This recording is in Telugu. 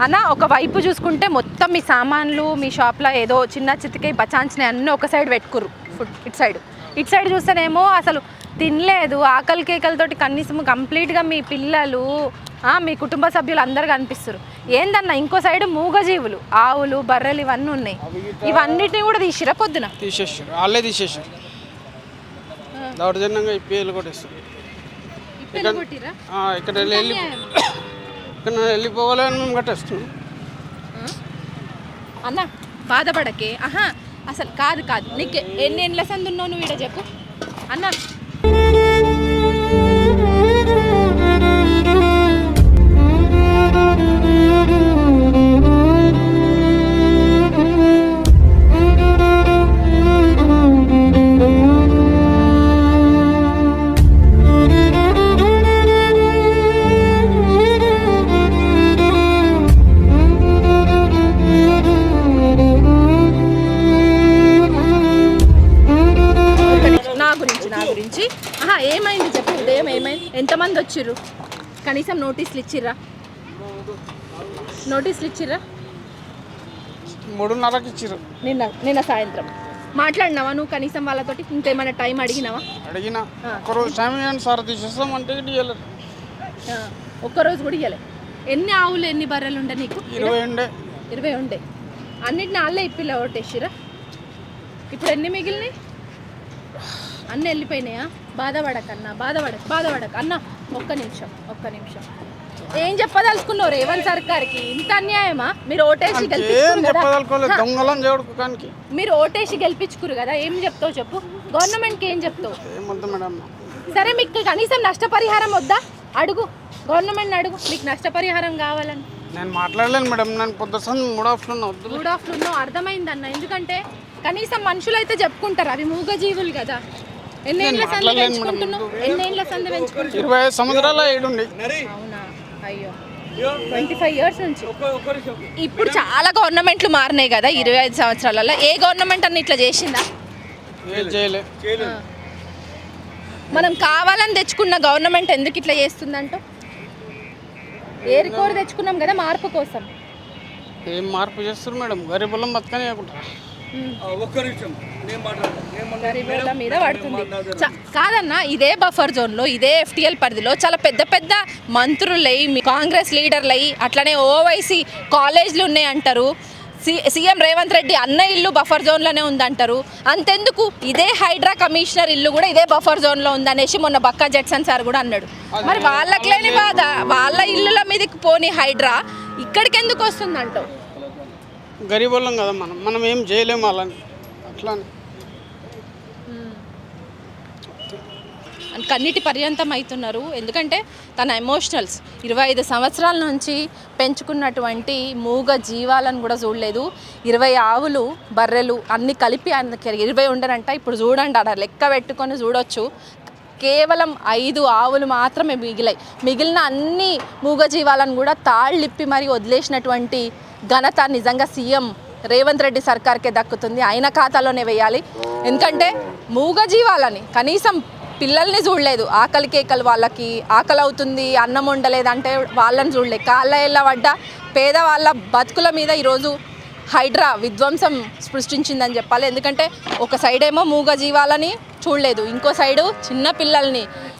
అన్న ఒకవైపు చూసుకుంటే మొత్తం మీ సామాన్లు మీ షాప్లో ఏదో చిన్న చితికి బచాంచినాయి అన్నీ ఒక సైడ్ పెట్టుకురు ఫుడ్ ఇటు సైడ్ చూస్తేనేమో అసలు తినలేదు ఆకలి కేకలతోటి కనీసం కంప్లీట్గా మీ పిల్లలు మీ కుటుంబ సభ్యులు అందరు కనిపిస్తారు. ఏందన్నా ఇంకో సైడ్ మూగజీవులు ఆవులు బర్రెలు ఇవన్నీ ఉన్నాయి, ఇవన్నిటిని కూడా తీసిరా పొద్దున తీసేసారు, వాళ్ళే తీసేసారు. దౌర్జన్యంగా ఇప్పేలు కొట్టేస్తారు. ఇక్కడ వెళ్ళిపోవాలని మేము కట్టేస్తున్నాం. అన్న బాధపడకే. అసలు కాదు నీకు ఎన్ని ఎండ్ల సందు ఉన్నావు నువ్వు ఇక్కడ చెప్పు అన్న. నా గురించి ఏమైంది చెప్పు, ఉదయం ఏమైంది, ఎంతమంది వచ్చిర్రు, కనీసం నోటీసులు ఇచ్చిర్రా? 3:30కి ఇచ్చిర్రు. నిన్న సాయంత్రం మాట్లాడినావా నువ్వు కనీసం వాళ్ళతోటి? ఇంకేమైనా టైం అడిగినా ఒక్కరోజు టైం ఇవ్వండి సార్ తీసేస్తాం అంటే ఇవ్వలేదు. ఒక్కరోజు కూడా ఇవ్వలేదు. ఎన్ని ఆవులు ఎన్ని బర్రెలు ఉండే నీకు? 20 ఉండే. అన్నిటిని వాళ్ళే ఇప్పిల్ల ఓటేసిరా? ఇప్పుడు ఎన్ని మిగిలినాయి? అన్నీ వెళ్ళిపోయినాయా? బాధపడక అన్న. ఒక్క నిమిషం ఏం చెప్పదలుచుకున్నారు రేవంత్ సర్కార్కి? ఇంత అన్యాయమా? మీరు ఓటేసి గెలిపించుకురు కదా, ఏం చెప్తావు చెప్పు? గవర్నమెంట్కి ఏం చెప్తావు? సరే మీకు కనీసం నష్టపరిహారం వద్దా? అడుగు, గవర్నమెంట్ అడుగు, మీకు నష్టపరిహారం కావాలని. నేను మాట్లాడలేను మేడం, నేను పొద్దున మూడ్ ఆఫ్లో అర్థమైందన్న. ఎందుకంటే కనీసం మనుషులు అయితే చెప్పుకుంటారు, అవి మూగజీవులు కదా. ఎన్నేళ్ళ సంది పెంచుకుంటున్నావు? 25 సంవత్సరాల ఏడుండి. అవునా? అయ్యో, 25 years నుంచి. ఇప్పుడు చాలా గవర్నమెంట్లు మారినాయి కదా 25 సంవత్సరాలలో. ఏ గవర్నమెంట్ అన్న ఇట్లా చేసిందా? మనం కావాలని తెచ్చుకున్న గవర్నమెంట్ ఎందుకు ఇట్లా చేస్తుందంట? ఏరుకోరు తెచ్చుకున్నాం కదా మార్పు కోసం. ఏం మార్పు చేస్తారు మేడం? గరీబులం బతకనే గరీబుల మీద పడుతుంది కాదన్నా. ఇదే బఫర్ జోన్లో, ఇదే FTL పరిధిలో చాలా పెద్ద పెద్ద మంత్రులై, కాంగ్రెస్ లీడర్లై, అట్లనే ఓవైసీ కాలేజ్లు ఉన్నాయి అంటారు. సీఎం రేవంత్ రెడ్డి అన్న ఇల్లు బఫర్ జోన్లోనే ఉందంటారు. అంతెందుకు ఇదే హైడ్రా కమిషనర్ ఇల్లు కూడా ఇదే బఫర్ జోన్లో ఉందనేసి మొన్న బక్కా జడ్సన్ సార్ కూడా అన్నాడు. మరి వాళ్ళకి లేని బాధ వాళ్ళ ఇల్లుల మీదకి పోని హైడ్రా ఇక్కడికి ఎందుకు వస్తుందంటావు? గరీబులం కదా మనం ఏం చేయలేము వాళ్ళని. అట్లా కన్నీటి పర్యంతం అవుతున్నారు. ఎందుకంటే తన ఎమోషనల్స్ 25 సంవత్సరాల నుంచి పెంచుకున్నటువంటి మూగ జీవాలను కూడా చూడలేదు. 20 ఆవులు బర్రెలు అన్నీ కలిపి 20 ఉండరంట. ఇప్పుడు చూడండి, అక్కడ లెక్క పెట్టుకొని చూడొచ్చు. కేవలం 5 ఆవులు మాత్రమే మిగిలిన అన్ని మూగజీవాలను కూడా తాళ్ళిప్పి మరి వదిలేసినటువంటి ఘనత నిజంగా సీఎం రేవంత్ రెడ్డి సర్కార్కే దక్కుతుంది. ఆయన ఖాతాలోనే వేయాలి. ఎందుకంటే మూగజీవాలని కనీసం పిల్లల్ని చూడలేదు. ఆకలి కేకలు, వాళ్ళకి ఆకలి అవుతుంది, అన్నం ఉండలేదు అంటే వాళ్ళని చూడలేదు. కాళ్ళ ఎల్ల పడ్డ పేదవాళ్ళ బతుకుల మీద ఈరోజు హైడ్రా విధ్వంసం సృష్టించిందని చెప్పాలి. ఎందుకంటే ఒక సైడ్ ఏమో మూగజీవాలని చూడలేదు, ఇంకో సైడు చిన్న పిల్లల్ని